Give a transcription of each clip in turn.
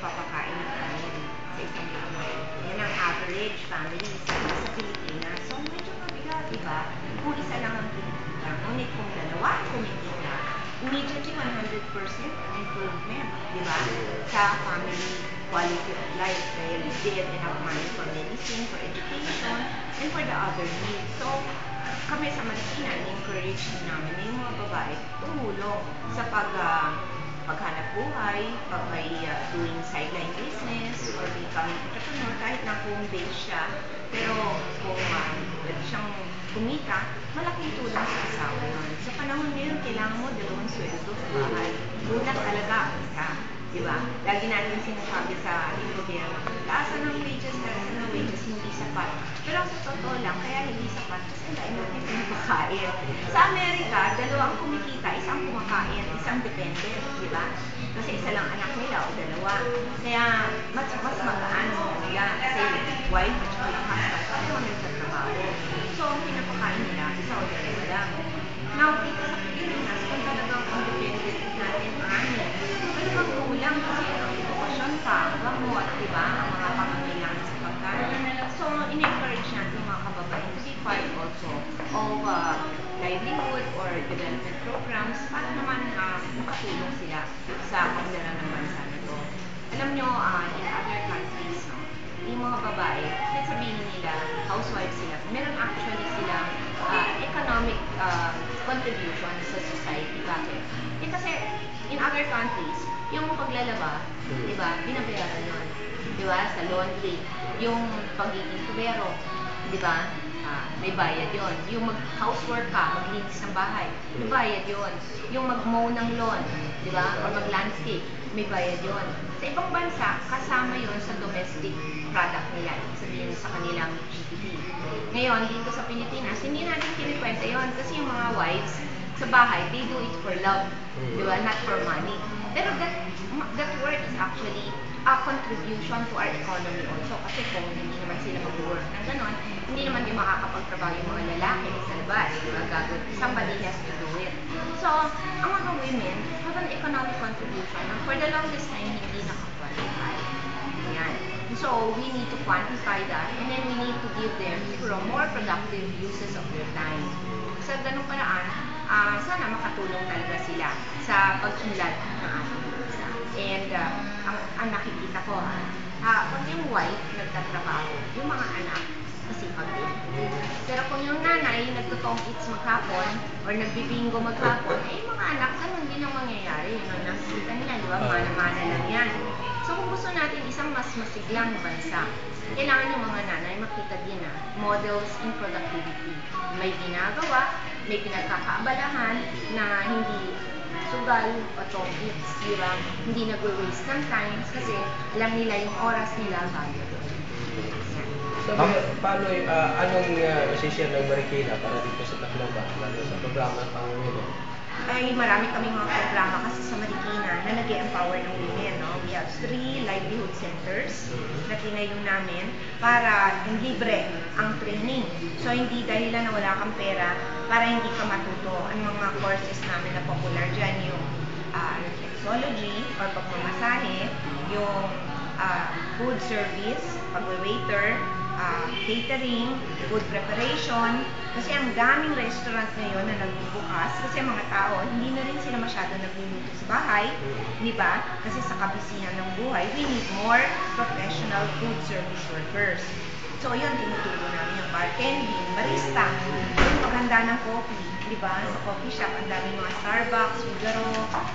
nagpapakain ng kanin sa isang family. Yan ang average family sa Pilipinas. So, medyo mabigat, diba? Kung isa lang ang kinikita. Ngunit kung dalawa ang kumikita, immediately 100% improvement, diba? Sa family quality of life dahil they have enough money for medicine, for education, and for the other needs. So, kami sa Marikina, encourage din namin na yung mga babae tumulong sa paghanap buhay, doing sideline business, or becoming entrepreneur, kahit na home-based siya. Pero kung pwede siyang kumita, malaking tulong sa asawa yun. Sa panahon ngayon, kailangan mo 2 sweldo sa bahay. Una talaga ka. Diba? Lagi natin sinasabi sa ating gobyerno, taasan ng wages, hindi sapat. Pero sa totoo lang, kaya hindi sapat kasi dahil natin pinapakain. Sa Amerika, 2 ang kumikita, isang kumakain, isang dependent, diba? Kasi isa lang anak nila o 2. Kaya mas magaan sa kanila kasi wife at saka yung husband, pareho nagtatrabaho. So, ang pinapakain nila, isa o 2 lang. Now, dito sa Pilipinas, kung talagang ang dependent natin, talagang kulang kasi ang edukasyon pa, ang gamot, diba? Ang mga pangangailangan sa pagkain. So, in-encourage natin yung mga kababayan to be part also of livelihood or development programs para naman makatulong sila sa kaunlaran ng bansa na ito. Alam nyo, in other countries, no, yung mga babae, kahit sabihin nila, housewives sila, meron actually silang economic contribution sa society. Bakit? Kasi in other countries, yung paglalaba, diba, binabayaran yun. Diba, sa laundry. Yung pagiging tubero, diba, may bayad yun. Yung mag-housework ka, maglinis ng bahay, may bayad yun. Yung mag-mow ng lawn, diba, or mag-landscape, may bayad yun. Sa ibang bansa, kasama yun sa domestic product nila, sabihin sa kanilang GDP. Ngayon, dito sa Pilipinas, hindi natin kinikwenta yun kasi yung mga wives sa bahay, they do it for love, diba, not for money. Pero that work is actually a contribution to our economy also. Kasi kung hindi naman sila mag-work ng ganon, hindi naman din makakapagtrabaho yung mga lalaki sa labas. Diba? Somebody has to do it. So, ang mga women have an economic contribution na for the longest time hindi nakakwalify. Yan. So, we need to quantify that and then we need to give them more productive uses of their time. Sa ganung paraan, sana makatulong talaga sila sa pag-unlad ng ating bansa. And ang nakikita ko, pag yung wife nagtatrabaho, yung mga anak, masipag din. Pero kung yung nanay nagtutong-its maghapon or nagbibingo maghapon, yung mga anak, ganun din ang mangyayari. Yung nakikita nila, di ba? Mana-mana lang yan. So kung gusto natin isang mas masiglang bansa, kailangan yung mga nanay makita din models in productivity. May ginagawa, may pinagkakaabalahan na hindi sugal o tong-its, di ba? Hindi nag-waste ng time kasi alam nila yung oras nila valuable. So, paano, anong masishare ng Marikina para dito sa Tacloban, lalo sa programa ng Panginoon? Ay, marami kaming mga programa kasi sa Marikina na nag-empower ng women. No? We have 3 livelihood centers na tinayo namin para libre ang training. So, hindi dahilan na wala kang pera para hindi ka matuto. Ang mga courses namin na popular dyan, yung reflexology or pagmamasahe, yung food service, pag-waiter, catering, food preparation, kasi ang daming restaurant ngayon na nagbubukas kasi ang mga tao, hindi na rin sila masyado nagluluto sa bahay, di ba? Kasi sa kabisihan ng buhay, we need more professional food service workers. So, yun, tinuturo namin yung bartending, barista, yung paghanda ng coffee, di ba? Sa coffee shop, ang daming mga Starbucks, Figaro,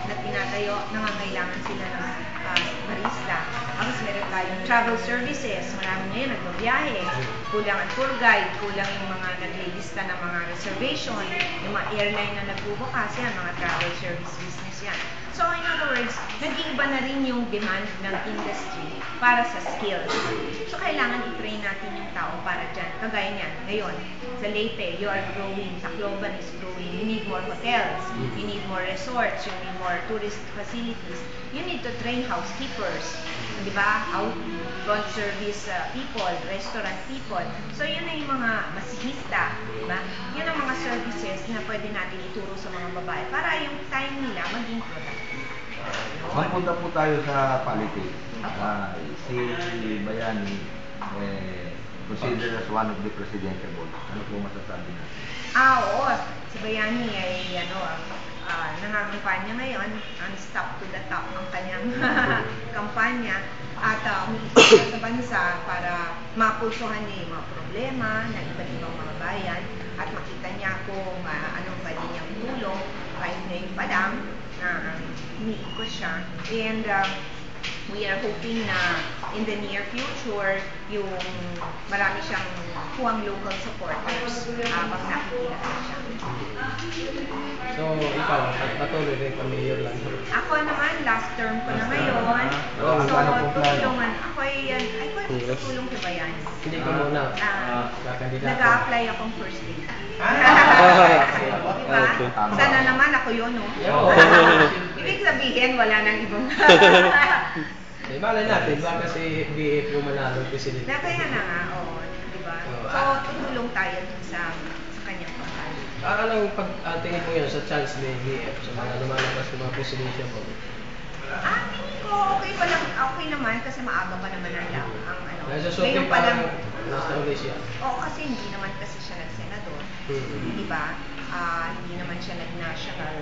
na tinatayo, nangangailangan sila ng barista. Tapos meron tayong travel services, marami ngayon nagbabiyahe, kulang ang tour guide, kulang yung mga naglilista ng mga reservation, yung mga airline na nagbubukas yan, mga travel service business yan. So, in other words, nag-iiba na rin yung demand ng industry para sa skills. So, kailangan i-train natin yung tao para dyan. Kagaya niyan, ngayon, sa Leyte, you are growing, Tacloban is growing, you need more hotels, you need more resorts, you need more tourist facilities, you need to train housekeepers, di ba? Front service people, restaurant people. So, yun na yung mga masihista, di ba? Yun ang mga services na pwede natin ituro sa mga babae para yung time nila maging productive. Magpunta po tayo sa politics. Opo. Si Bayani, considered as one of the presidential votes. Ano po masasabi natin? Oo. Si Bayani ay nangangampanya ngayon, ang stop to the top ang kanyang kampanya at umiisip sa bansa para mapulsuhan niya yung mga problema ng iba't ibang mga bayan at makita niya kung anong pwede niyang tulong kahit ngayon pa lang umiikot siya. And we are hoping na in the near future, yung marami siyang kuwang local supporters habang nakikita siya. So, ikaw, patuloy rin pa-mayor lang. Ako naman, last term ko na ngayon. So, tutulungan. Ako ay tutulong kay Bayan. Hindi ka muna kakandidato. Nag-a-apply akong first lady. Diba? Sana naman ako yun, no? Ibig sabihin, wala nang ibang... Eh, malay natin, baka si BF yung manalo presidente. Kaya na nga, oo. Diba? So, tutulong tayo sa kanyang pagkain. Anong tingin mo yan sa chance ni BF sa mga lumalabas ng mga presidential mo? Tingin ko okay naman kasi maaga pa naman ang Nasa shooting pa lang nasa ulit siya. Oo, kasi hindi naman kasi siya nag-senador. Diba? Hindi naman siya nag-national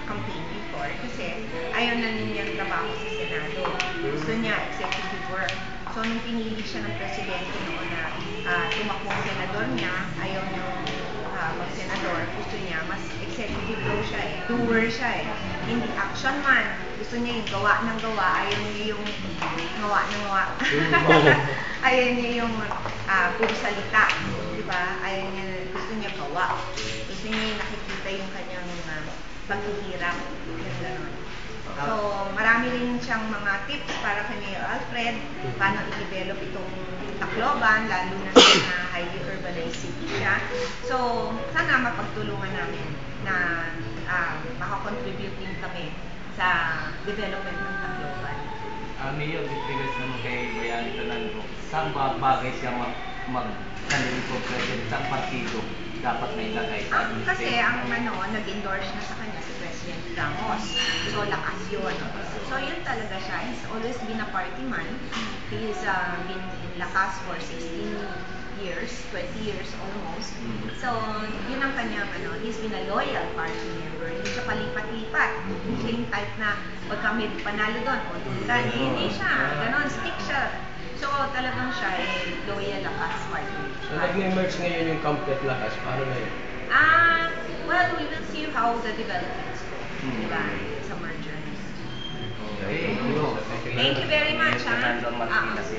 campaign before kasi ayaw na niyang trabaho sa Senado. Gusto niya executive work. So, nung pinili siya ng presidente noon na tumakbong senador niya, ayaw niya mag-senador, gusto niya, mas executive daw siya doer siya hindi action man. Gusto niya yung gawa ng gawa, ayaw niya yung gawa ng gawa. Ayaw niya yung puro salita, diba? Ayaw niya, gusto niya gawa. Gusto niya yung nakikita yung kanyang paghihirap, yung gano'n. So, marami rin siyang mga tips para kay Mayor Alfred, paano i-develop itong Tacloban, lalo na sa highly urbanized city siya. So, sana mapagtulungan namin na makakontribute din kami sa development ng Tacloban. Mayor, with regards naman kay Bayani Fernando, saan ba bagay siya mag-candidate for president sa partido dapat na ilagay sa Kasi ang nag-endorse na sa kanya si President Ramos. So, lakas yun. So, yun talaga siya. He's always been a party man. He's been in Lakas for 16 years, 20 years almost. So, yun ang kanyang, he's been a loyal party member. Hindi siya palipat-lipat. Hindi siya yung type na pag kami panalo doon, o tulad, hindi siya. Ganon, stick siya. So, talagang siya loyal Lakas party. So, nag-emerge ngayon yung complete Lakas. Paano na yun? Well, we will see how the developments go. Diba? Sa merger. Okay. Thank you very much, Fernando Martinez.